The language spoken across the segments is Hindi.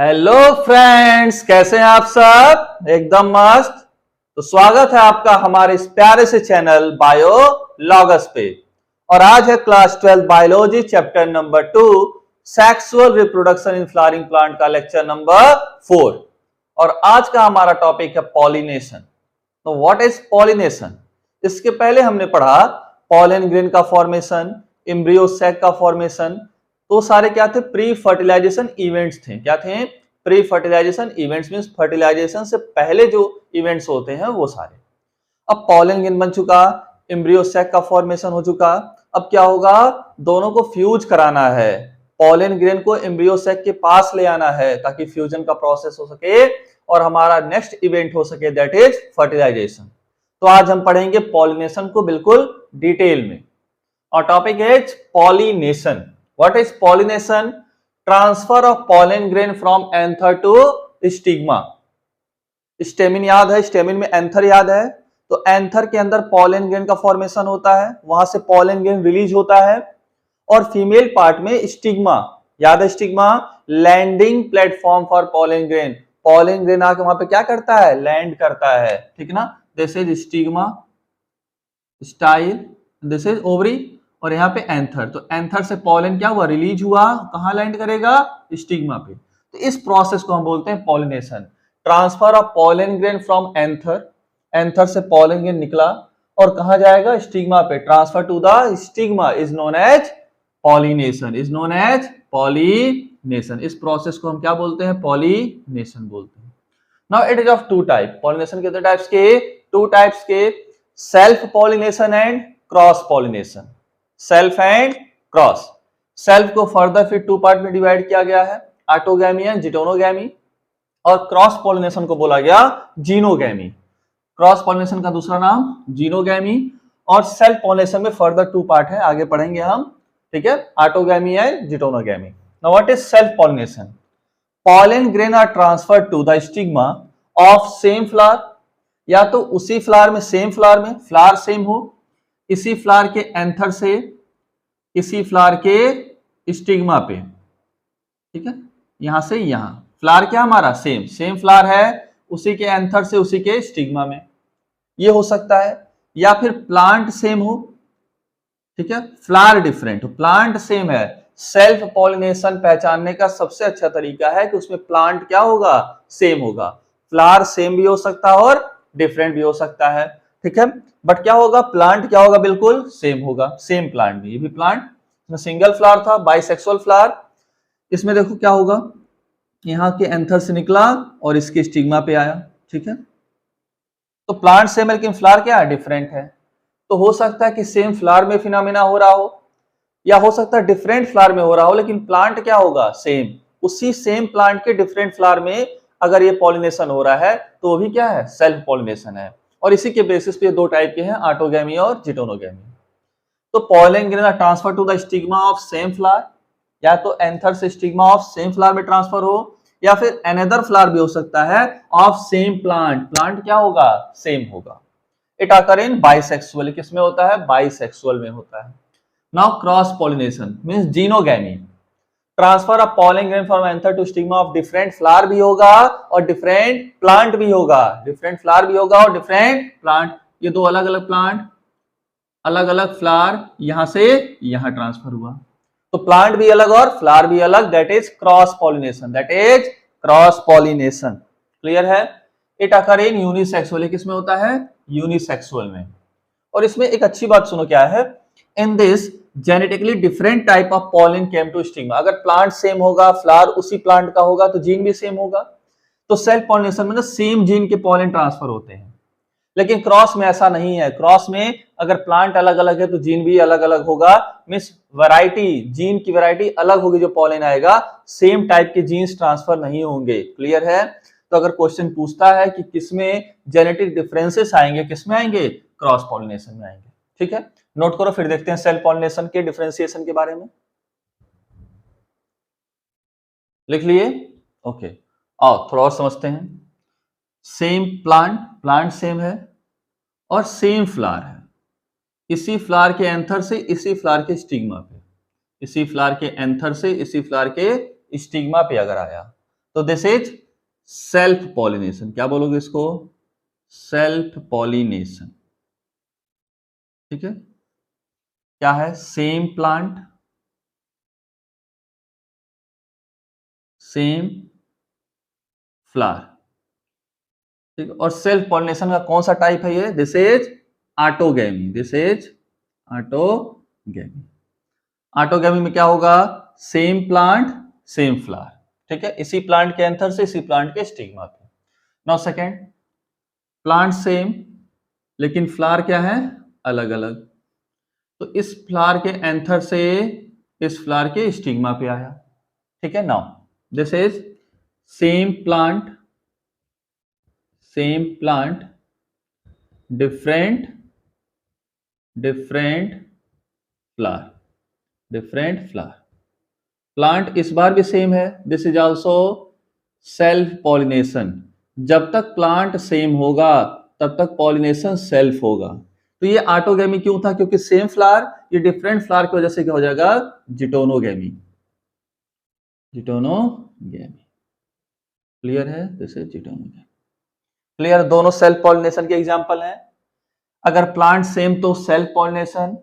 हेलो फ्रेंड्स, कैसे हैं आप सब? एकदम मस्त। तो स्वागत है आपका हमारे इस प्यारे से चैनल बायोलॉगस पे। और आज है class 12 biology chapter number 2 sexual reproduction in flowering plant का लेक्चर नंबर 4। और आज का हमारा टॉपिक है पॉलिनेशन। तो व्हाट इज पॉलिनेशन? इसके पहले हमने पढ़ा पॉलन ग्रेन का फॉर्मेशन, एम्ब्रियो सैक का फॉर्मेशन। तो सारे क्या थे? प्री फर्टिलाइजेशन इवेंट्स थे। क्या थे? Pre fertilization events means fertilization से पहले जो इवेंट्स होते हैं वो सारे। अब पॉलन ग्रेन बन चुका, एम्ब्रियो सैक का फॉर्मेशन हो चुका। अब क्या होगा? दोनों को फ्यूज कराना है। पॉलन ग्रेन को एम्ब्रियो सैक के पास ले आना है ताकि फ्यूजन का प्रोसेस हो सके और हमारा नेक्स्ट इवेंट हो सके, दैट इज फर्टिलाइजेशन। तो आज हम पढ़ेंगे पॉलिनेशन को बिल्कुल डिटेल में। और topic is pollination. What is pollination? Transfer of pollen grain from anther to stigma. Stamen याद है, स्टेमिन में एंथर याद है। तो एंथर के अंदर पॉलन ग्रेन का फॉर्मेशन होता है, वहां से पॉलन ग्रेन रिलीज होता है। और फीमेल पार्ट में स्टिग्मा याद है, stigma landing platform for pollen grain. Pollen grain आके वहां पे क्या करता है? लैंड करता है, ठीक ना। This is stigma, style, this is ovary, और यहाँ पे एंथर। तो एंथर से पॉलन क्या हुआ? रिलीज हुआ, कहां लैंड करेगा? स्टिग्मा पे। तो इस प्रोसेस को हम बोलते हैं pollination. Transfer of pollen grain from anther, anther से पॉलन ग्रेन निकला और कहां जाएगा? स्टिग्मा पे। Transfer to the stigma is known as pollination, is known as pollination. इस प्रोसेस को हम क्या बोलते हैं? पॉलिनेशन बोलते हैं। Now it is of two type. Pollination कितने टाइप्स के? टू टाइप्स के, self pollination and cross pollination. Self and cross. Self को फर्दर फिर टू पार्ट में डिवाइड किया गया है, ऑटोगैमी एंड जिटोनोगैमी। और क्रॉस पॉलिनेशन को बोला गया जीनोगैमी। क्रॉस पॉलिनेशन का दूसरा नाम जीनोगैमी। और सेल्फ पॉलिनेशन में फर्दर टू पार्ट है, आगे पढ़ेंगे हम, ठीक है, autogamy and geitonogamy. Now what is self pollination? Pollen grain are transferred to the stigma of same flower, या तो उसी फ्लावर में, सेम फ्लावर में, फ्लावर सेम हो, इसी फ्लावर के एंथर से इसी फ्लावर के स्टिग्मा पे, ठीक है, यहां से यहां। फ्लावर क्या हमारा? सेम, सेम फ्लावर है, उसी के एंथर से उसी के स्टिग्मा में। ये हो सकता है। या फिर प्लांट सेम हो, ठीक है, फ्लावर डिफरेंट हो, प्लांट सेम है। सेल्फ पॉलिनेशन पहचानने का सबसे अच्छा तरीका है कि उसमें प्लांट क्या होगा? सेम होगा। फ्लावर सेम भी हो सकता है और डिफरेंट भी हो सकता है, ठीक है, बट क्या होगा? प्लांट क्या होगा? बिल्कुल सेम होगा। सेम प्लांट भी, ये भी प्लांट में सिंगल फ्लावर था, बाइसेक्सुअल फ्लावर। इसमें देखो क्या होगा, यहाँ के एंथर से निकला और इसके स्टिग्मा पे आया, ठीक है। तो प्लांट सेम है लेकिन फ्लावर क्या है? डिफरेंट है। तो हो सकता है कि सेम फ्लावर में फिनोमेना हो रहा हो, या हो सकता है डिफरेंट फ्लावर में हो रहा हो, लेकिन प्लांट क्या होगा? सेम। उसी सेम प्लांट के डिफरेंट फ्लावर में अगर ये पॉलिनेशन हो रहा है तो वो भी क्या है? सेल्फ पॉलिनेशन है। और इसी के बेसिस पे दो टाइप के हैं, ऑटोगैमी और जिटोनोगैमी। तो pollen grain transfer to the stigma of same flower, या तो एंथर से स्टिग्मा ऑफ सेम फ्लावर में ट्रांसफर हो, या फिर अनदर फ्लावर भी हो सकता है ऑफ सेम प्लांट। प्लांट क्या होगा? सेम होगा। इट अकर इन बाइसेक्सुअल, किसमें होता है? बाइसेक्सुअल में होता है। Now cross pollination means xenogamy. Transfer of pollen grain from anther to stigma of different flower भी होगा और डिफरेंट प्लांट भी होगा। डिफरेंट फ्लावर भी होगा और डिफरेंट प्लांट। ये दो अलग अलग प्लांट, अलग अलग फ्लावर, यहां से यहां ट्रांसफर हुआ। तो प्लांट भी अलग और फ्लावर भी अलग, that is cross pollination, that is cross pollination. Clear है? इट अकर इन यूनिसेक्सुअल, किसमें होता है? यूनिसेक्सुअल में। और इसमें एक अच्छी बात सुनो क्या है, in this genetically different type of pollen came to stigma. अगर प्लांट सेम होगा, फ्लावर उसी प्लांट का होगा, तो जीन भी सेम होगा। तो सेल्फ पॉलिनेशन में ना सेम जीन के पॉलन ट्रांसफर होते हैं। लेकिन क्रॉस में ऐसा नहीं है। क्रॉस में अगर प्लांट अलग अलग है तो जीन भी अलग अलग होगा, मींस वैरायटी, जीन की वैरायटी अलग होगी जो पॉलन आएगा, सेम टाइप के जीन्स ट्रांसफर नहीं होंगे। क्लियर है? तो अगर क्वेश्चन पूछता है कि किसमें जेनेटिक डिफरेंसेस आएंगे, किसमें आएंगे? क्रॉस पॉलिनेशन में आएंगे। ठीक है, नोट करो, फिर देखते हैं सेल्फ पॉलिनेशन के डिफरेंशिएशन के बारे में। लिख लिए? ओके, आओ थोड़ा और समझते हैं। सेम प्लांट, प्लांट सेम है और सेम फ्लावर है, इसी फ्लावर के एंथर से इसी फ्लावर के स्टिग्मा पे, इसी फ्लावर के एंथर से इसी फ्लावर के स्टिग्मा पे अगर आया तो दिस इज सेल्फ पॉलिनेशन। क्या बोलोगे इसको? Self pollination. ठीक है, क्या है? Same plant, same flower. ठीक है, और सेल्फ पॉलिनेशन का कौन सा टाइप है ये? This is autogamy. This is autogamy. Autogamy में क्या होगा? Same plant same flower. ठीक है, इसी प्लांट के एंथर से इसी प्लांट के स्टिग्मा पे। नाउ सेकेंड, प्लांट सेम लेकिन फ्लावर क्या है? अलग अलग। तो इस फ्लावर के एंथर से इस फ्लावर के स्टिग्मा पे आया। ठीक है, now this is same plant different flower. Plant इस बार भी सेम है। This is also self pollination. जब तक प्लांट सेम होगा तब तक पॉलिनेशन सेल्फ होगा। तो ये ऑटोगैमी क्यों था? क्योंकि सेम फ्लावर, ये डिफरेंट फ्लावर की वजह से क्या हो जाएगा? जिटोनोगैमी। क्लियर है? This is geitonogamy. क्लियर? दोनों सेल्फ पॉलिनेशन के एग्जांपल हैं। अगर प्लांट सेम तो सेल्फ पॉलिनेशन,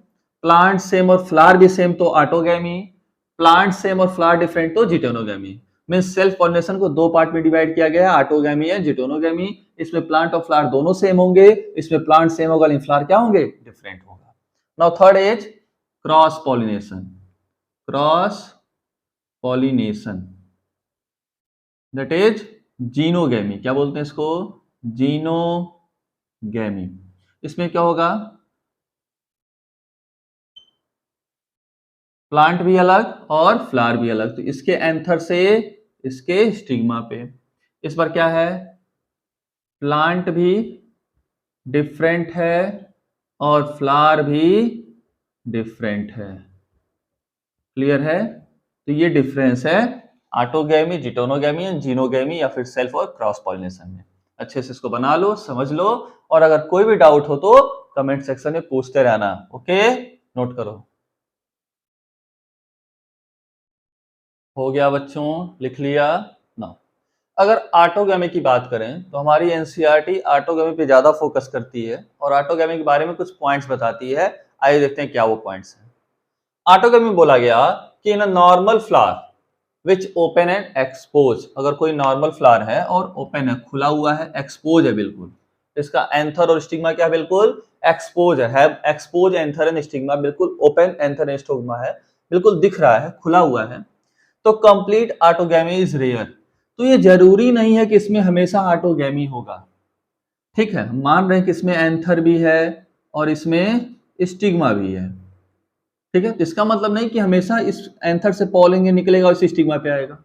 प्लांट सेम और फ्लावर भी सेम तो ऑटोगैमी, प्लांट सेम और फ्लावर डिफरेंट तो जिटोनोगैमी। मींस सेल्फ पॉलिनेशन को दो पार्ट में डिवाइड किया गया है, ऑटोगैमी एंड जिटोनोगैमी। इसमें प्लांट और फ्लावर दोनों सेम होंगे, इसमें प्लांट सेम होगा लेकिन फ्लावर क्या होंगे? डिफरेंट होगा। Now third is cross pollination. That is xenogamy. क्या बोलते हैं इसको? जीनोगैमी। इसमें क्या होगा? प्लांट भी अलग और फ्लावर भी अलग। तो इसके एंथर से इसके स्टिग्मा पे इस बार क्या है? प्लांट भी डिफरेंट है और फ्लावर भी डिफरेंट है। क्लियर है? तो ये डिफरेंस है ऑटोगैमी, जिटोनोगैमी एंड जीनोगैमी या फिर सेल्फ और क्रॉस पॉलिनेशन में। अच्छे से इसको बना लो, समझ लो, और अगर कोई भी डाउट हो तो कमेंट सेक्शन में पूछते रहना। ओके, नोट करो। हो गया बच्चों? लिख लिया ना? अगर ऑटोगैमी की बात करें तो हमारी एनसीईआरटी ऑटोगैमी पे ज्यादा फोकस करती है और ऑटोगैमी के बारे में कुछ पॉइंट्स बताती है। आइए देखते हैं क्या वो पॉइंट्स हैं। ऑटोगैमी बोला गया कि in a normal flower which open and expose. अगर कोई नॉर्मल फ्लावर है और ओपन है, खुला हुआ है, एक्सपोज है बिल्कुल, इसका एंथर और स्टिग्मा क्या है? बिल्कुल एक्सपोज है। एक्सपोज एंथर एंड स्टिग्मा, बिल्कुल ओपन एंथर एंड स्टिग्मा है, बिल्कुल दिख रहा है, खुला हुआ है। तो कंप्लीट ऑटोगैमी इज रेयर। तो ये जरूरी नहीं है कि इसमें हमेशा ऑटोगैमी होगा। ठीक है, मान रहे हैं कि इसमें एंथर भी है और इसमें स्टिग्मा भी है। ठीक है, इसका मतलब नहीं कि हमेशा इस एंथर से पॉलिन निकलेगा और इस स्टिग्मा पे आएगा।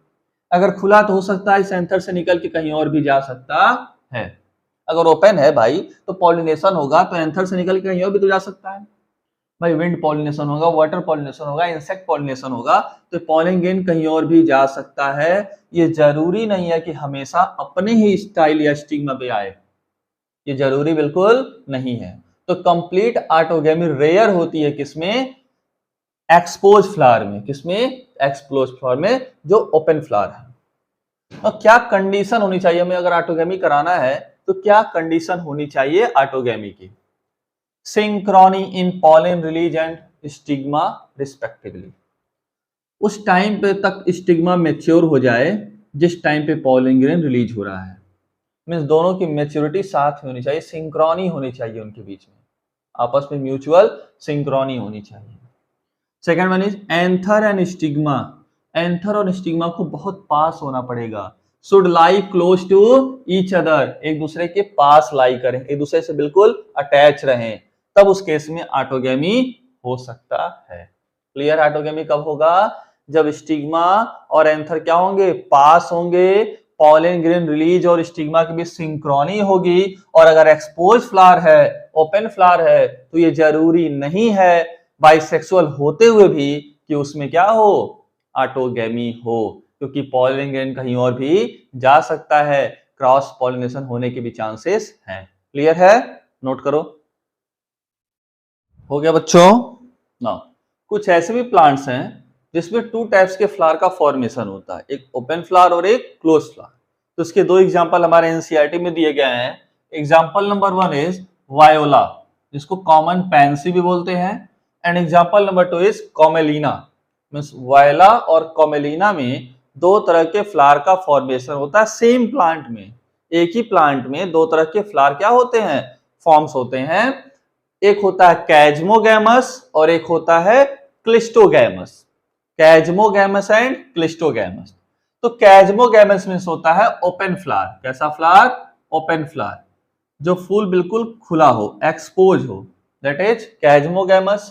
अगर खुला तो हो सकता है इस एंथर से निकल के कहीं और भी जा सकता है। अगर ओपन है भाई तो पॉलिनेशन होगा तो एंथर से निकल के कहीं और भी तो जा सकता है भाई। विंड पॉलिनेशन होगा, वाटर पॉलिनेशन होगा, इंसेक्ट पॉलिनेशन होगा, तो पॉलिन ग्रेन कहीं और भी जा सकता है। ये जरूरी नहीं है कि हमेशा अपने ही स्टाइल या स्टिग्मा पे आए, ये जरूरी बिल्कुल नहीं है। तो कंप्लीट ऑटोगैमी रेयर होती है किसमें? एक्सपोज फ्लावर में। किसमें? एक्सपोज फ्लावर में जो ओपन फ्लावर है। और क्या कंडीशन होनी चाहिए हमें अगर ऑटोगैमी कराना है? तो क्या कंडीशन होनी चाहिए ऑटोगैमी की? Synchrony in pollen release and stigma respectively. उस टाइम पे तक स्टिग्मा मैच्योर हो जाए जिस टाइम पे पॉलन ग्रेन रिलीज हो रहा है। मींस दोनों की मैच्योरिटी साथ में होनी चाहिए, सिंक्रोनी होनी चाहिए उनके बीच में, आपस में म्यूचुअल सिंक्रोनी होनी चाहिए। Second one is anther and stigma. Anther और स्टिग्मा को बहुत पास होना पड़ेगा। Should lie close to each other, एक दूसरे के पास लाई करें, एक दूसरे से बिल्कुल अटैच रहें, तब उस केस में ऑटोगैमी हो सकता है। क्लियर? ऑटोगैमी कब होगा? जब स्टिग्मा और एंथर क्या होंगे? पास होंगे, पॉलन ग्रेन रिलीज और स्टिग्मा के बीच सिंक्रोनी होगी। और अगर एक्सपोज फ्लावर है, ओपन फ्लावर है, तो ये जरूरी नहीं है बाइसेक्सुअल होते हुए भी कि उसमें क्या हो? ऑटोगैमी हो, क्योंकि पॉलन ग्रेन कहीं और भी जा सकता है, क्रॉस पॉलिनेशन होने के भी चांसेस हैं। क्लियर है? नोट करो। हो गया बच्चों? ना कुछ ऐसे भी प्लांट्स हैं जिसमें 2 टाइप्स के फ्लावर का फॉर्मेशन होता है, एक ओपन फ्लावर और एक क्लोज फ्लावर। तो इसके 2 एग्जांपल हमारे एनसीईआरटी में दिए गए हैं। एग्जांपल नंबर 1 इज वायोला, जिसको कॉमन पैंसी भी बोलते हैं, and example number 2 is Commelina. Means voila और कॉमेलिना में 2 तरह के फ्लावर का फॉर्मेशन होता है सेम प्लांट में। एक ही प्लांट में 2 तरह के फ्लावर क्या होते हैं, फॉर्म्स होते हैं। एक होता है कैजमोगैमस और एक होता है क्लिस्टोगैमस। कैजमोगैमस and cleistogamous. तो कैजमोगैमस मींस होता है ओपन फ्लावर। कैसा फ्लावर, ओपन फ्लावर, जो फूल बिल्कुल खुला हो, एक्सपोज हो, दैट इज कैजमोगैमस।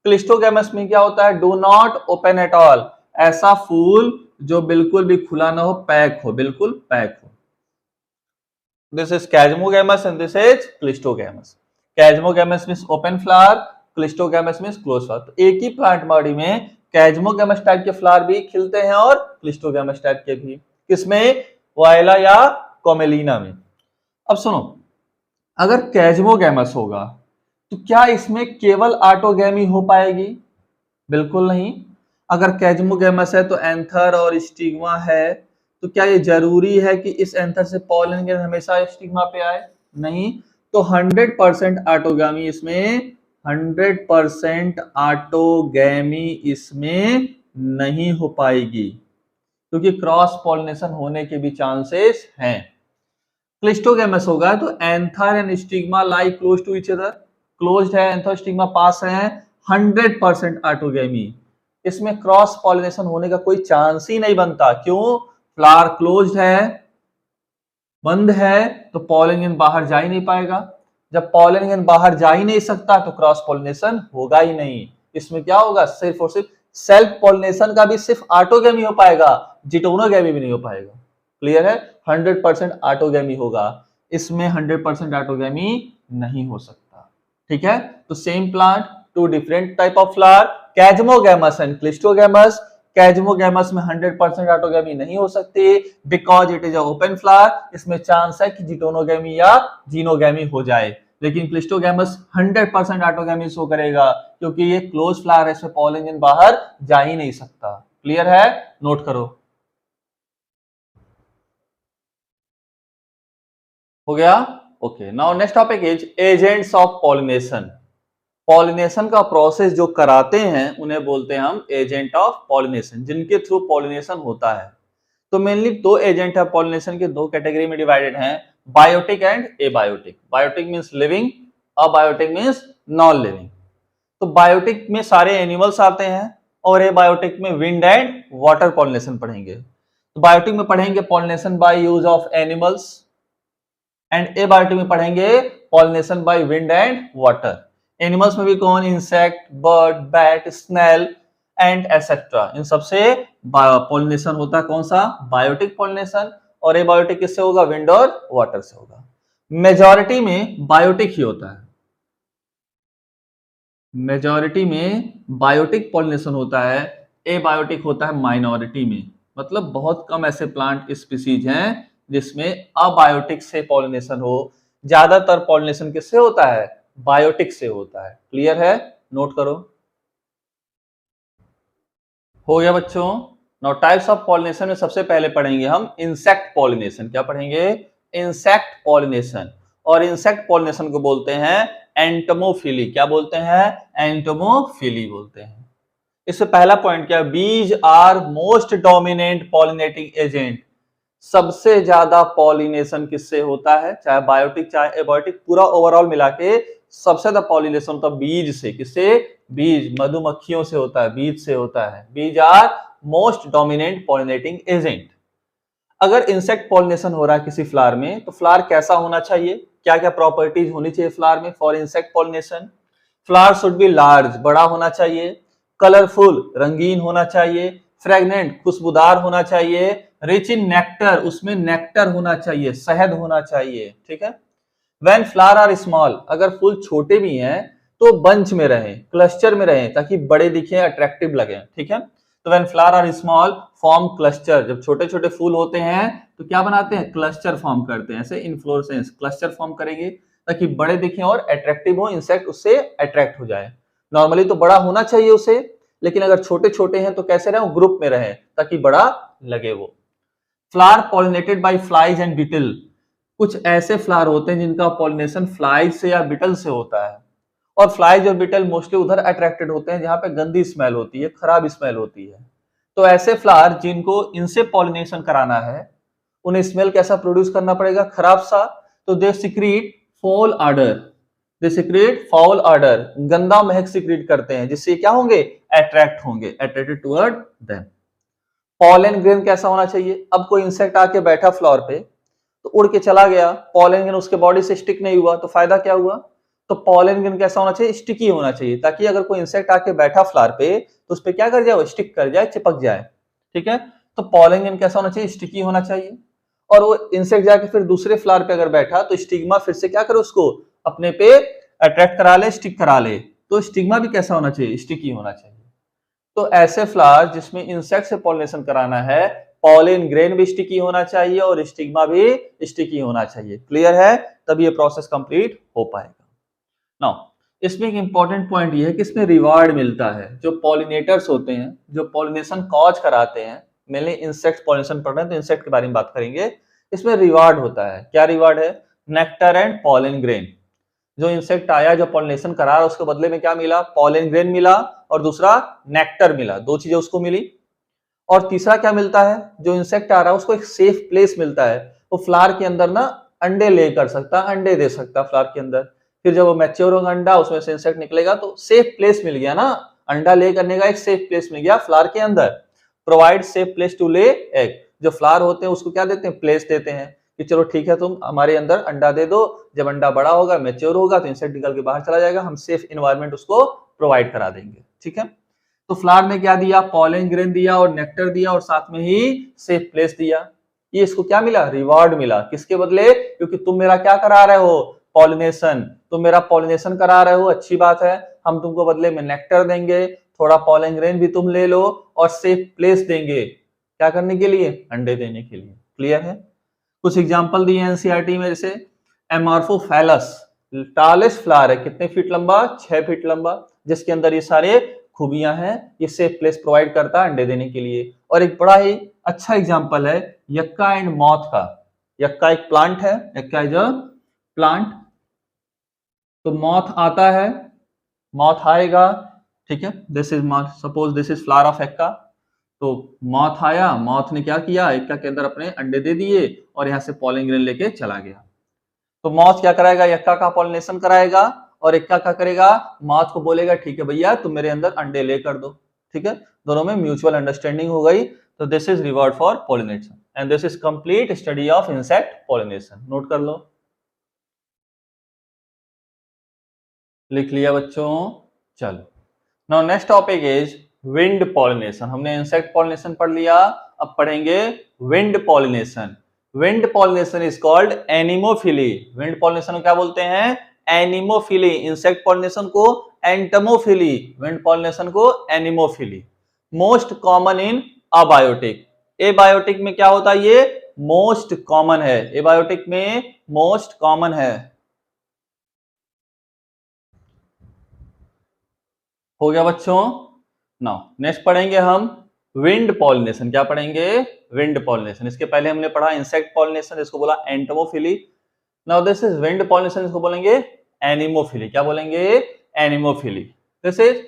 क्लिस्टोगैमस में क्या होता है, do not open at all, ऐसा फूल जो बिल्कुल भी खुला ना हो, पैक हो, बिल्कुल पैक हो। This is chasmogamous and this is cleistogamous. Chasmogamous means open flower, cleistogamous means close flower. तो एक ही प्लांट बॉडी में कैजमोगैमस टाइप के फ्लावर भी खिलते हैं और क्लिस्टोगैमस टाइप के भी। किसमें, वायला या कॉमेलिना में। अब सुनो, अगर कैजमोगैमस होगा तो क्या इसमें केवल ऑटोगैमी हो पाएगी? बिल्कुल नहीं। अगर कैजमोगैमस है तो एंथर और स्टिग्मा है, तो क्या ये जरूरी है कि इस एंथर से पॉलन ग्रेन हमेशा स्टिग्मा पे आए? नहीं। तो 100% ऑटोगैमी इसमें, 100% ऑटोगैमी इसमें नहीं हो पाएगी, क्योंकि क्रॉस पॉलिनेशन होने के भी चांसेस हैं। क्लिस्टोगैमस होगा तो anther and stigma lie close to each other, closed है, एंथर स्टिग्मा पास है, 100% ऑटोगैमी। इसमें क्रॉस पॉलिनेशन होने का कोई चांस ही नहीं बनता। क्यों? फ्लावर क्लोज्ड है, बंद है, तो पॉलन ग्रेन बाहर जा ही नहीं पाएगा। जब पॉलन ग्रेन बाहर जा ही नहीं सकता तो क्रॉस पॉलिनेशन होगा ही नहीं। इसमें क्या होगा, सिर्फ और सिर्फ सेल्फ पॉलिनेशन का भी सिर्फ ऑटोगैमी हो पाएगा, जिटोनोगैमी भी नहीं हो पाएगा। क्लियर है? 100% ऑटोगैमी होगा, इसमें 100% ऑटोगैमी नहीं हो सकता। ठीक है? तो same plant, 2 different type of flower, chasmogamous and cleistogamous. Chasmogamous में 100% ऑटोगैमी नहीं हो सकती because it is a open flower. इसमें चांस है कि जिटोनोगैमी या जीनोगैमी हो जाए। लेकिन क्लिस्टोगैमस 100% ऑटोगैमी शो करेगा, क्योंकि ये क्लोज फ्लावर है, इसमें पॉलन ग्रेन बाहर जा ही नहीं सकता। क्लियर है? नोट करो। हो गया? Okay, now next topic is agents of pollination. Pollination का प्रोसेस जो कराते हैं उन्हें बोलते हैं हम एजेंट ऑफ पॉलिनेशन, जिनके थ्रू पॉलिनेशन होता है। तो मेनली 2 एजेंट है पॉलिनेशन के, 2 कैटेगरी में डिवाइडेड हैं, biotic and abiotic. Biotic means living, abiotic means non living. तो बायोटिक में सारे एनिमल्स आते हैं और एबायोटिक में विंड एंड वाटर पॉलिनेशन पढ़ेंगे। तो बायोटिक में पढ़ेंगे pollination by use of animals, and abiotic में पढ़ेंगे pollination by wind and water. Animals में भी कौन, insect, bird, bat, snail and etcetera, इन सबसे पॉलिनेशन होता है। कौन सा? Biotic pollination. और एबायोटिक किससे होगा? विंड और वाटर से होगा। मेजॉरिटी में बायोटिक ही होता है, मेजॉरिटी में बायोटिक पॉलिनेशन होता है, एबायोटिक होता है माइनॉरिटी में। मतलब बहुत कम ऐसे प्लांट स्पीसीज हैं जिसमें अबायोटिक से पॉलिनेशन हो। ज्यादातर पॉलिनेशन किससे होता है? बायोटिक से होता है। क्लियर है? नोट करो। हो गया बच्चों। नाउ टाइप्स ऑफ पॉलिनेशन में सबसे पहले पढ़ेंगे हम इंसेक्ट पॉलिनेशन। क्या पढ़ेंगे? Insect pollination. और इंसेक्ट पॉलिनेशन को बोलते हैं एंटोमोफिली। क्या बोलते हैं? एंटोमोफिली बोलते हैं। इससे पहला पॉइंट क्या है? Bees are most dominant pollinating agent. सबसे ज्यादा पॉलिनेशन किससे होता है? चाहे बायोटिक चाहे एबायोटिक, पूरा ओवरऑल मिला के सबसे ज्यादा पॉलिनेशन होता है बीज से। किससे? बीज, मधुमक्खियों से होता है, बीज से होता है। Bees are most dominant pollinating agent. अगर इंसेक्ट पॉलिनेशन हो रहा है किसी फ्लावर में, तो फ्लावर कैसा होना चाहिए? क्या क्या प्रॉपर्टीज होनी चाहिए फ्लावर में for insect pollination? Flower should be large, बड़ा होना चाहिए, कलरफुल, रंगीन होना चाहिए, फ्रेगनेंट, खुशबूदार होना चाहिए, रिच इन नेक्टर, उसमें नेक्टर होना चाहिए, शहद होना चाहिए। ठीक है? व्हेन फ्लावर आर स्मॉल, अगर फूल छोटे भी हैं तो बंच में रहें, क्लस्टर में रहें, ताकि बड़े दिखें, अट्रैक्टिव लगे। ठीक है? तो when flower are small form cluster, जब छोटे छोटे फूल होते हैं तो क्या बनाते हैं? क्लस्टर फॉर्म करते हैं। ऐसे इन्फ्लोरेसेंस, क्लस्टर फॉर्म करेंगे ताकि बड़े दिखें और अट्रैक्टिव हो, इंसेक्ट उससे अट्रैक्ट हो जाए। नॉर्मली तो बड़ा होना चाहिए उसे, लेकिन अगर छोटे छोटे हैं तो कैसे रहे, ग्रुप में रहे ताकि बड़ा लगे वो। Flower pollinated by flies and beetle, कुछ ऐसे फ्लावर होते हैं जिनका पॉलिनेशन फ्लाइज से या बीटल से होता है, और फ्लाइज और बीटल मोस्टली उधर अट्रैक्टेड होते हैं जहां पे गंदी स्मेल होती है, खराब स्मेल होती है। तो ऐसे फ्लावर जिनको इनसे पॉलिनेशन कराना है, उन्हें स्मेल कैसा प्रोड्यूस करना पड़ेगा, खराब सा, तो they secrete fall order, they secrete foul order, गंदा महक सिक्रीट करते हैं, जिससे क्या होंगे, अट्रैक्ट होंगे, attracted toward them. Pollen grain कैसा होना चाहिए, अब कोई इंसेक्ट आके बैठा फ्लावर पे तो उड़ के चला गया, पॉलन ग्रेन उसके बॉडी से स्टिक नहीं हुआ तो फायदा क्या हुआ, तो पॉलन ग्रेन कैसा होना चाहिए, स्टिकी होना चाहिए, ताकि अगर कोई इंसेक्ट आके बैठा फ्लावर पे तो उस पे क्या कर जाए, स्टिक कर जाए, चिपक जाए, ठीक है। तो पॉलन ग्रेन कैसा होना चाहिए, स्टिकी होना चाहिए, और वो इंसेक्ट जाके फिर दूसरे फ्लावर पे अगर बैठा तो स्टिग्मा फिर से क्या करे, उसको अपने पे अट्रैक्ट करा ले, स्टिक करा ले, तो स्टिग्मा भी कैसा होना चाहिए, स्टिकी होना चाहिए। तो ऐसे फ्लावर जिसमें इंसेक्ट से पॉलिनेशन कराना है, पॉलिन ग्रेन भी स्टिकी होना चाहिए और स्टिग्मा भी स्टिकी होना चाहिए। क्लियर है, तब ये प्रोसेस कंप्लीट हो पाएगा। नाउ इसमें एक इंपॉर्टेंट पॉइंट ये है कि इसमें रिवार्ड मिलता है। जो पॉलिनेटर्स होते हैं, जो पॉलिनेशन कॉज कराते हैं, मेनली इंसेक्ट पॉलिनेशन पढ़ रहे हैं तो इंसेक्ट के बारे में बात करेंगे, इसमें रिवार्ड होता है। क्या रिवार्ड है, नेक्टर एंड पॉलिन ग्रेन। जो इंसेक्ट आया, जो पॉलिनेशन करा, उसके बदले में क्या मिला, पॉलिन ग्रेन मिला और दूसरा नेक्टर मिला, दो चीजें उसको मिली। और तीसरा क्या मिलता है, जो इंसेक्ट आ रहा है उसको एक सेफ प्लेस मिलता है, वो फ्लावर के अंदर ना अंडे ले कर सकता, अंडे दे सकता फ्लावर के अंदर। फिर जब वो मैच्योर होगा अंडा, उसमें से इंसेक्ट निकलेगा तो सेफ प्लेस मिल गया ना, अंडा ले करने का एक सेफ प्लेस मिल गया फ्लावर के अंदर। Provide safe place to lay egg, जो फ्लावर होते हैं उसको क्या देते हैं, प्लेस देते हैं कि चलो ठीक है तुम हमारे अंदर अंडा दे दो, जब अंडा बड़ा होगा, मैच्योर होगा तो इंसेक्ट निकल के बाहर चला जाएगा, हम सेफ इन्वायरमेंट उसको प्रोवाइड करा देंगे, ठीक है। तो फ्लावर ने क्या दिया, पॉलन ग्रेन दिया और नेक्टर दिया और साथ में ही सेफ प्लेस दिया। ये इसको क्या मिला, रिवार्ड मिला, किसके बदले, क्योंकि तुम मेरा क्या करा रहे हो, पॉलिनेशन, तुम मेरा पॉलिनेशन करा रहे हो, अच्छी बात है, हम तुमको बदले में नेक्टर देंगे, थोड़ा पॉलन ग्रेन भी तुम ले लो और सेफ प्लेस देंगे, क्या करने के लिए, अंडे देने के लिए। क्लियर है। कुछ एग्जांपल दिए एनसीईआरटी में, जैसे एमॉर्फोफैलस, टालेस्ट फ्लावर है, कितने फीट लंबा, 6 फीट लंबा, जिसके अंदर ये सारे खूबियां हैं, ये सेफ प्लेस प्रोवाइड करता है अंडे देने के लिए। और एक बड़ा ही अच्छा एग्जांपल है यक्का एंड मॉथ का। यक्का एक प्लांट है, यक्का इज अ प्लांट, तो मॉथ आता है, मॉथ आएगा, ठीक है, this is moth, suppose this is flower of yucca, तो मॉथ आया, मॉथ ने क्या किया, यक्का के अंदर अपने अंडे दे दिए और यहाँ से पॉलन ग्रेन लेके चला गया। तो मॉथ क्या कराएगा, यक्का का पॉलिनेशन कराएगा और यक्का क्या करेगा, मॉथ को बोलेगा ठीक है भैया तुम मेरे अंदर अंडे ले कर दो, ठीक है, दोनों में म्यूचुअल अंडरस्टैंडिंग हो गई। तो this is reward for pollination and this is complete study of insect pollination. Note कर लो, लिख लिया बच्चों, चलो। Now next topic is wind pollination. हमने इंसेक्ट पॉलिनेशन पढ़ लिया, अब पढ़ेंगे wind pollination. Wind pollination is called anemophily. Wind pollination को क्या बोलते हैं, एनिमोफिली। इंसेक्ट पॉलिनेशन को एंटमोफिली, विंड पॉलिनेशन को anemophily. Most common in abiotic. Abiotic में क्या होता है, ये मोस्ट कॉमन है, एबायोटिक में मोस्ट कॉमन है। हो गया बच्चों। नाउ नेक्स्ट पढ़ेंगे हम विंड पॉलिनेशन। क्या पढ़ेंगे, विंड पॉलिनेशन। इसके पहले हमने पढ़ा इंसेक्ट पॉलिनेशन, इसको बोला एंटमोफिली। Now this is wind pollination, इसको बोलेंगे एनिमोफिली। क्या बोलेंगे, anemophily. This is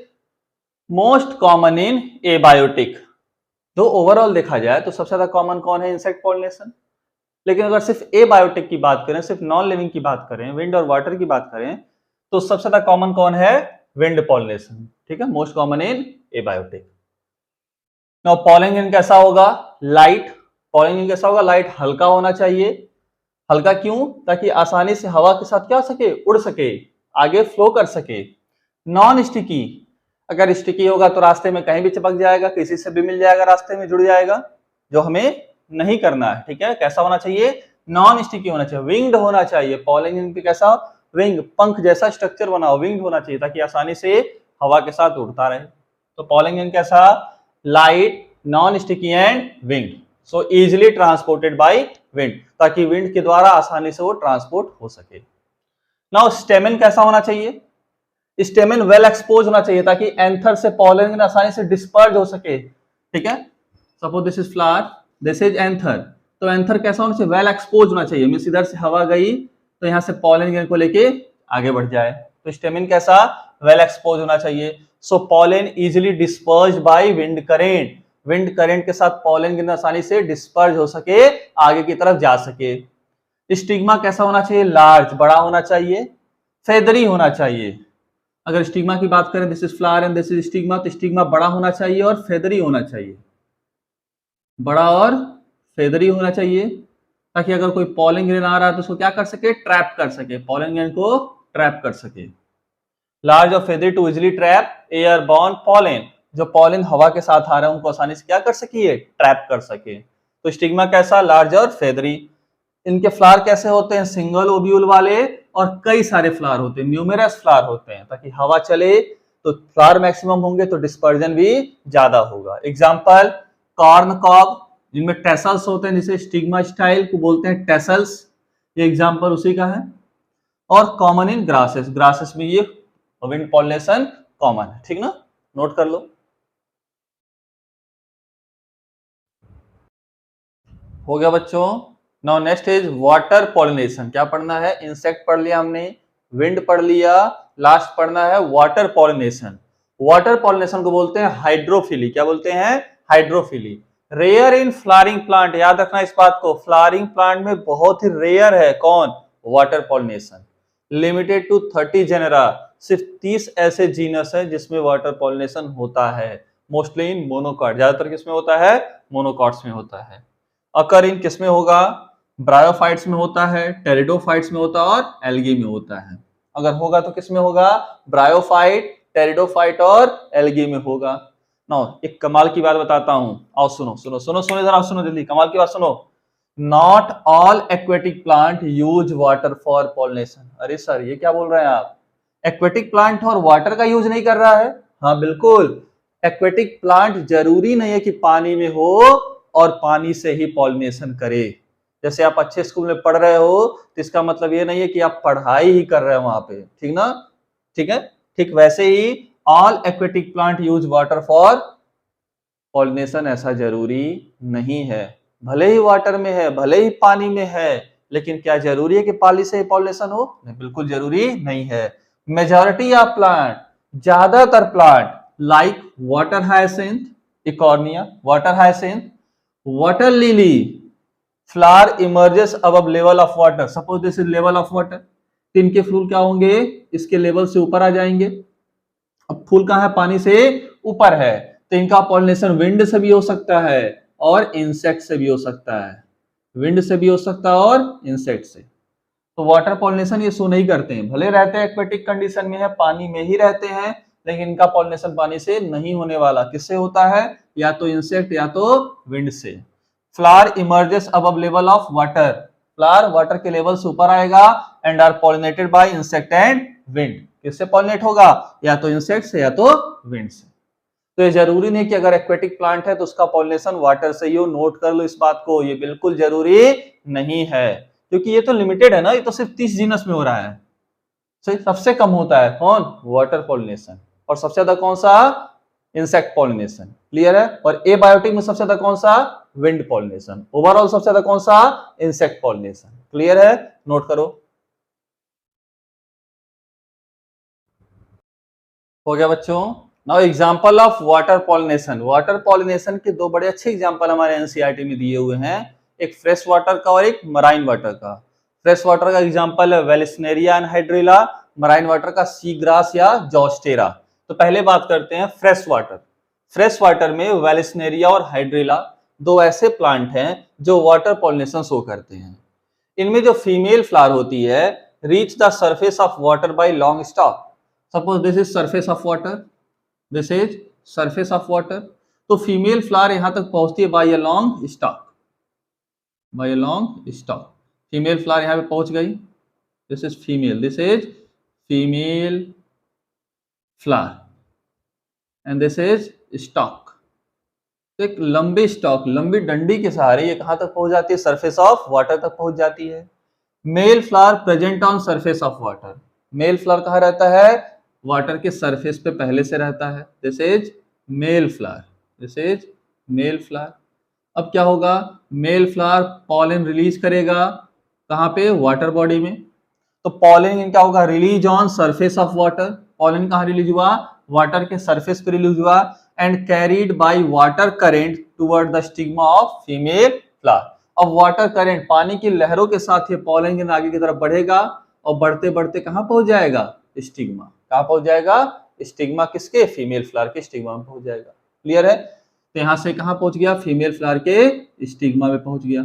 most common in abiotic. तो ओवरऑल देखा जाए तो सबसे ज्यादा कॉमन कौन है, इंसेक्ट पॉलिनेशन। लेकिन अगर सिर्फ एबायोटिक की बात करें, सिर्फ नॉन लिविंग की बात करें, विंड और वाटर की बात करें, तो सबसे ज्यादा कॉमन कौन है, विंड पॉलिनेशन, ठीक है, most common in abiotic. Now pollen grain कैसा होगा, लाइट। पॉलन ग्रेन कैसा होगा, लाइट, हल्का होना चाहिए। हल्का क्यों, ताकि आसानी से हवा के साथ क्या सके, उड़ सके, आगे फ्लो कर सके। नॉन स्टिकी, अगर स्टिकी होगा तो रास्ते में कहीं भी चिपक जाएगा, किसी से भी मिल जाएगा, रास्ते में जुड़ जाएगा, जो हमें नहीं करना है, ठीक है। कैसा होना चाहिए, नॉन स्टिकी होना चाहिए। विंग्ड होना चाहिए, पॉलन ग्रेन पे कैसा, विंग, पंख जैसा स्ट्रक्चर बना हो, विंग्ड होना चाहिए ताकि आसानी से हवा के साथ उड़ता रहे। तो पॉलन ग्रेन कैसा, light, non sticky and winged, so easily transported by wind, ताकि विंड के द्वारा आसानी से वो ट्रांसपोर्ट हो सके। नाउ स्टेमन कैसा होना चाहिए, स्टेमन वेल एक्सपोज होना चाहिए ताकि एंथर से पॉलन आसानी से डिस्पर्ज हो सके, ठीक है। Suppose this is flower, this is anther, तो एंथर कैसा होना चाहिए, वेल एक्सपोज होना चाहिए, मींस इधर से हवा गई तो यहाँ से पॉलन ग्रेन को लेके आगे बढ़ जाए। तो स्टेमन कैसा, वेल एक्सपोज होना चाहिए। So pollen easily disperse by wind current, wind current के साथ पॉलन ग्रेन आसानी से डिस्पर्ज हो सके, आगे की तरफ जा सके। स्टिग्मा कैसा होना चाहिए, लार्ज, बड़ा होना चाहिए, फेदरी होना चाहिए। अगर स्टिग्मा की बात करें, this is flower and this is stigma, तो स्टिग्मा बड़ा होना चाहिए और फेदरी होना चाहिए, बड़ा और फेदरी होना चाहिए, ताकि अगर कोई पॉलन ग्रेन आ रहा है तो उसको क्या कर सके, ट्रैप कर सके, पॉलन ग्रेन को ट्रैप कर सके। लार्ज और feathery to easily trap air borne pollen, जो पॉलन हवा के साथ आ रहे हैं उनको आसानी से क्या कर सके, ट्रैप कर सके। तो स्टिग्मा कैसा, लार्ज और फेदरी। इनके फ्लावर कैसे होते हैं, सिंगल ओव्यूल वाले और कई सारे फ्लावर होते हैं, न्यूमेरस फ्लावर होते हैं, ताकि हवा चले तो फ्लावर मैक्सिमम होंगे तो डिस्पर्जन भी ज्यादा होगा। एग्जांपल कॉर्न कॉब, जिनमें टेसल्स होते हैं, जिसे स्टिग्मा स्टाइल को बोलते हैं टेसल्स, ये एग्जांपल उसी का है। और कॉमन इन ग्रासेस, ग्रासेस में ये विंड पॉलिनेशन कॉमन है, ठीक ना, नोट कर लो। हो गया बच्चों। Now next is water pollination. क्या पढ़ना है, इंसेक्ट पढ़ लिया हमने, विंड पढ़ लिया, लास्ट पढ़ना है वाटर पॉलिनेशन। वाटर पॉलिनेशन को बोलते हैं हाइड्रोफिली। क्या बोलते हैं, hydrophily. Rare in flowering plant, याद रखना इस बात को, फ्लावरिंग प्लांट में बहुत ही रेयर है कौन, water pollination. Limited to 30 genera, सिर्फ 30 ऐसे जीनस है जिसमें वाटर पॉलिनेशन होता है, मोस्टली इन मोनोकॉट, ज्यादातर किसमें होता है, मोनोकॉट्स में होता है। अकर इन किसमें होगा, ब्रायोफाइट्स में होता है, टेरिडोफाइट्स में होता है और एल्गी में होता है। अगर होगा तो किसमें होगा, ब्रायोफाइट, टेरिडोफाइट और एल्गी में होगा। नाउ एक कमाल की बात बताता हूं, आओ सुनो सुनो सुनो सुनो इधर आओ, सुनो जल्दी, कमाल की बात सुनो। Not all aquatic plant use water for pollination. अरे सर ये क्या बोल रहे हैं आप, एक्वेटिक प्लांट और वाटर का यूज नहीं कर रहा है? हाँ बिल्कुल, एक्वेटिक प्लांट जरूरी नहीं है कि पानी में हो और पानी से ही पॉलिनेशन करे। जैसे आप अच्छे स्कूल में पढ़ रहे हो तो इसका मतलब ये नहीं है कि आप पढ़ाई ही कर रहे हो वहां पे, ठीक ना, ठीक है। ठीक वैसे ही all aquatic plant use water for pollination, ऐसा जरूरी नहीं है। भले ही वाटर में है, भले ही पानी में है, लेकिन क्या जरूरी है कि पानी से ही पॉलिनेशन हो? नहीं, बिल्कुल जरूरी नहीं है। मेजॉरिटी ऑफ प्लांट, ज्यादातर plant like water hyacinth, Eichhornia, water hyacinth, water lily, flower emerges above level of water. Suppose this is level of water, तो इनके फूल क्या होंगे, इसके लेवल से ऊपर आ जाएंगे। अब फूल कहाँ है, पानी से ऊपर है, तो इनका पॉलिनेशन विंड से भी हो सकता है और इंसेक्ट से भी हो सकता है, विंड से भी हो सकता है और इंसेक्ट से। तो वाटर पॉलिनेशन ये शो नहीं करते हैं, भले रहते हैं एक्वेटिक कंडीशन में है, पानी में ही रहते हैं, लेकिन इनका पॉलिनेशन पानी से नहीं होने वाला, किससे होता है, या तो इंसेक्ट या तो विंड से। Flower emerges above level of water, flower water के लेवल से ऊपर आएगा and are pollinated by insect and wind. किससे पॉलिनेट होगा, या तो इंसेक्ट से या तो विंड से। तो ये जरूरी नहीं कि अगर एक्वेटिक प्लांट है तो उसका पॉलिनेशन वाटर से ही हो, नोट कर लो इस बात को, ये बिल्कुल जरूरी नहीं है, क्योंकि ये तो लिमिटेड है ना, ये तो सिर्फ 30 जीनस में हो रहा है। सबसे कम होता है कौन, वाटर पॉलिनेशन, और सबसे ज्यादा कौन सा, इंसेक्ट पॉलिनेशन, क्लियर है। और एबायोटिक में सबसे ज्यादा कौन सा, विंड पॉलिनेशन, ओवरऑल सबसे ज्यादा कौन सा, इंसेक्ट पॉलिनेशन, क्लियर है, नोट करो। हो गया बच्चों। Now example of water pollination. Water pollination के दो बड़े अच्छे एग्जांपल हमारे एनसीईआरटी में दिए हुए हैं, एक फ्रेश वाटर का और एक मराइन वाटर का। फ्रेश वाटर का एग्जांपल है Vallisneria and hydrilla, marine water का सी ग्रास या जॉस्टेरा। तो पहले बात करते हैं फ्रेश वाटर। फ्रेश वाटर में वेलिस्नेरिया और हाइड्रिला दो ऐसे प्लांट हैं जो वाटर पॉलिनेशन शो करते हैं। इनमें जो फीमेल फ्लावर होती है reach the surface of water by long stalk. Suppose this is surface of water, this is surface of water, तो फीमेल फ्लावर यहां तक पहुंचती है by a long stalk, by a long stalk. Female flower यहां पे पहुंच गई, this is female, this is female flower and this is stalk. तो एक लंबे स्टॉक, लंबी डंडी के सहारे ये कहां तक पहुंच जाती है, सरफेस ऑफ वाटर तक पहुंच जाती है। Male flower present on surface of water, male flower कहां रहता है, वाटर के सरफेस पे पहले से रहता है, this is male flower, this is male flower. अब क्या होगा, मेल फ्लावर पॉलन रिलीज करेगा कहाँ पे, वाटर बॉडी में। तो पॉलन क्या होगा, release on surface of water. Pollen कहाँ रिलीज हुआ, वाटर के सरफेस पे रिलीज हुआ, and carried by water current toward the stigma of female flower. अब वाटर करंट, पानी की लहरों के साथ ये पॉलन आगे की तरफ बढ़ेगा और बढ़ते बढ़ते कहाँ पहुंच जाएगा, स्टिग्मा। कहाँ पहुंच जाएगा, स्टिग्मा किसके, फीमेल फ्लावर के स्टिग्मा में पहुंच जाएगा। क्लियर है, तो यहां से कहां पहुंच गया, फीमेल फ्लावर के स्टिग्मा में पहुंच गया।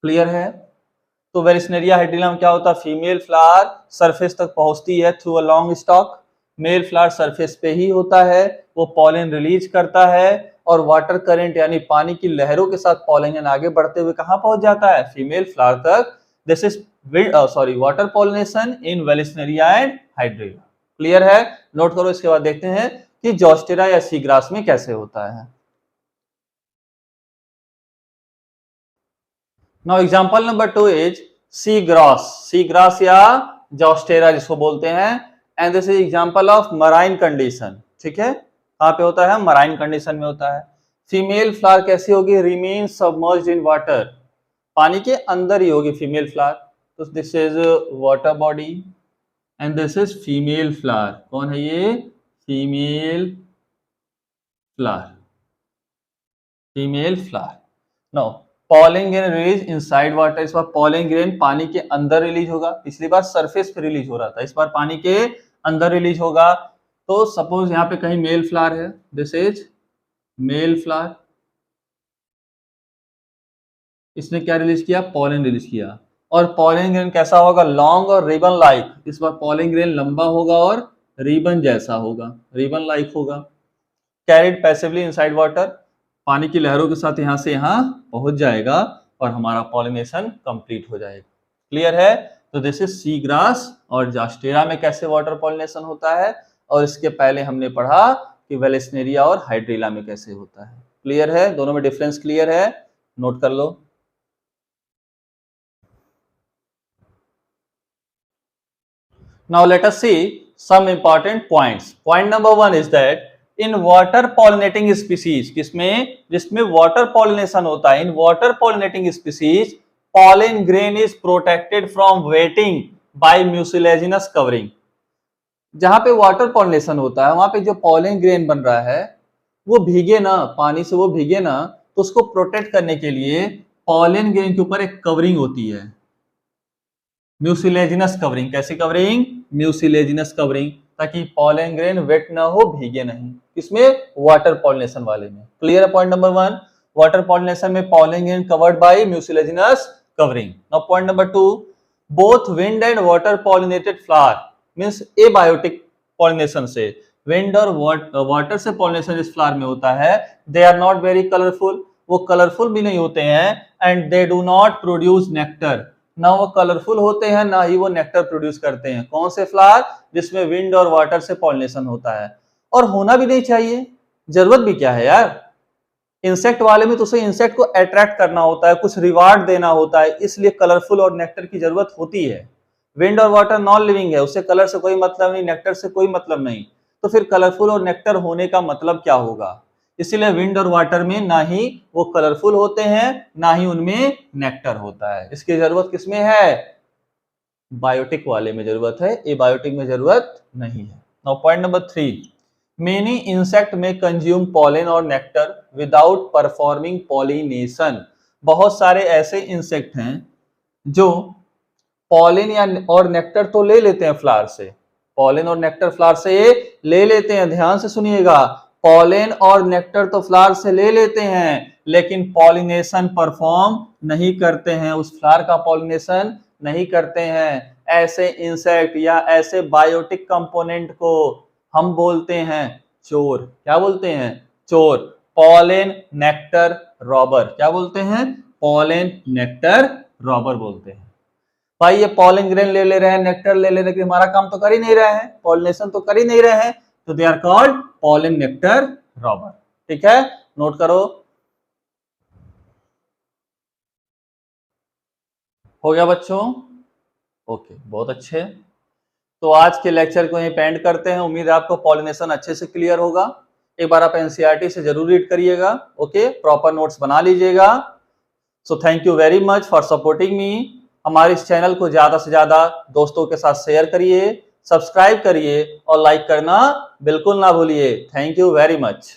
क्लियर है, तो वेलिस्नेरिया हाइड्रिला में क्या होता है, फीमेल फ्लावर सरफेस तक पहुंचती है through a long stock, male flower surface पे ही होता है, वो पॉलन रिलीज करता है और वाटर करंट यानी पानी की लहरों के साथ पॉलन आगे बढ़ते हुए कहां पहुंच जाता है, फीमेल फ्लावर तक। This is water pollination in Vallisneria and hydrilla. Clear है, नोट करो। इसके बाद देखते हैं कि जॉस्टेरा या सीग्रास में कैसे होता है। Now example number 2 is seagrass, seagrass या जॉस्टेरा जिसको बोलते हैं, and this is example of marine condition. ठीक है, कहां पे होता है, मराइन कंडीशन में होता है। फीमेल फ्लावर कैसी होगी, रिमेन सबमर्ज्ड इन वाटर, पानी के अंदर ही होगी फीमेल फ्लावर। तो this is water body and this is female flower. कौन है ये, female flower, female flower. Now pollen grain release inside water, इस बार पॉलन ग्रेन पानी के अंदर रिलीज होगा, पिछली बार सरफेस पे रिलीज हो रहा था, इस बार पानी के अंदर रिलीज होगा। तो सपोज यहाँ पे कहीं मेल फ्लावर है, दिस इज मेल फ्लावर, इसने क्या रिलीज किया, पॉलन रिलीज किया। और पॉलन ग्रेन कैसा होगा, लॉन्ग और रिबन लाइक, इस बार पॉलन ग्रेन लंबा होगा और रिबन जैसा होगा, रिबन लाइक होगा। कैरिड पैसिवली इनसाइड वाटर, पानी की लहरों के साथ यहां से यहां पहुंच जाएगा और हमारा पॉलिनेशन कंप्लीट हो जाएगा। क्लियर है, तो दिस इज सी ग्रास। और जास्टेरा में कैसे वाटर पॉलिनेशन होता है, और इसके पहले हमने पढ़ा कि वेलिस्नेरिया और हाइड्रिला में कैसे होता है। क्लियर है, दोनों में डिफरेंस क्लियर है, नोट कर लो। Now let us see some important points. Point number 1 is that in water pollinating species, किसमें, जिसमें water pollination होता है, in water pollinating species pollen grain is protected from wetting by mucilaginous covering. जहां पे वाटर पॉलिनेशन होता है वहां पे जो पॉलन ग्रेन बन रहा है वो भीगे ना, पानी से वो भीगे ना, तो उसको प्रोटेक्ट करने के लिए पॉलन ग्रेन के ऊपर एक कवरिंग होती है, म्यूसिलेजिनस कवरिंग। कैसी कवरिंग, म्यूसिलेजिनस कवरिंग, ताकि पॉलन ग्रेन वेट ना हो, भीगे नहीं। किसमें, वाटर पॉलिनेशन वाले में। क्लियर है, पॉइंट नंबर 1, वाटर पॉलिनेशन में pollen grain covered by mucilaginous covering. Now point number 2, both wind and water pollinated flower means abiotic pollination से, विंड और वाटर से पॉलिनेशन इस फ्लावर में होता है, they are not very colourful, वो कलरफुल भी नहीं होते हैं, and they do not produce nectar, ना वो कलरफुल होते हैं ना ही वो नेक्टर प्रोड्यूस करते हैं। कौन से फ्लावर, जिसमें विंड और वाटर से पॉलिनेशन होता है, और होना भी नहीं चाहिए, जरूरत भी क्या है यार। इंसेक्ट वाले में तो उसे इंसेक्ट को अट्रैक्ट करना होता है, कुछ रिवार्ड देना होता है, इसलिए कलरफुल और नेक्टर की जरूरत होती है। विंड और वाटर नॉन लिविंग है, उससे कलर से कोई मतलब नहीं, नेक्टर से कोई मतलब नहीं, तो फिर कलरफुल और नेक्टर होने का मतलब क्या होगा। इसीलिए विंड और वाटर में ना ही वो कलरफुल होते हैं ना ही उनमें नेक्टर होता है। इसकी जरूरत किसमें है, बायोटिक वाले में जरूरत है, एबायोटिक में जरूरत नहीं है। Now point number 3, many insect में कंज्यूम पॉलन और नेक्टर विदाउट परफॉर्मिंग पॉलिनेशन। बहुत सारे ऐसे इंसेक्ट हैं जो पॉलन या और नेक्टर तो ले लेते हैं फ्लावर से, पॉलन और नेक्टर फ्लावर से ले लेते हैं, ध्यान से सुनिएगा, पॉलन और नेक्टर तो फ्लावर से ले लेते हैं, लेकिन पॉलिनेशन परफॉर्म नहीं करते हैं, उस फ्लावर का पॉलिनेशन नहीं करते हैं। ऐसे इंसेक्ट या ऐसे बायोटिक कंपोनेंट को हम बोलते हैं चोर। क्या बोलते हैं, चोर। पॉलन नेक्टर रॉबर, क्या बोलते हैं, पॉलन नेक्टर रॉबर बोलते हैं। भाई ये पॉलन ग्रेन ले ले रहे हैं, नेक्टर ले ले रहे हैं, लेकिन हमारा काम तो कर ही नहीं रहे हैं, पॉलिनेशन तो कर ही नहीं रहे हैं, तो they are called pollen nectar robber. ठीक है, नोट करो। हो गया बच्चों, ओके, बहुत अच्छे। तो आज के लेक्चर को यहीं पेंड करते हैं। उम्मीद है आपको पॉलिनेशन अच्छे से क्लियर होगा। एक बार आप एनसीईआरटी से जरूर रीड करिएगा। ओके, प्रॉपर नोट्स बना लीजिएगा। So thank you very much for supporting me. हमारे इस चैनल को ज्यादा से ज्यादा दोस्तों के साथ शेयर करिए, सब्सक्राइब करिए और लाइक करना बिल्कुल ना भूलिए। Thank you very much.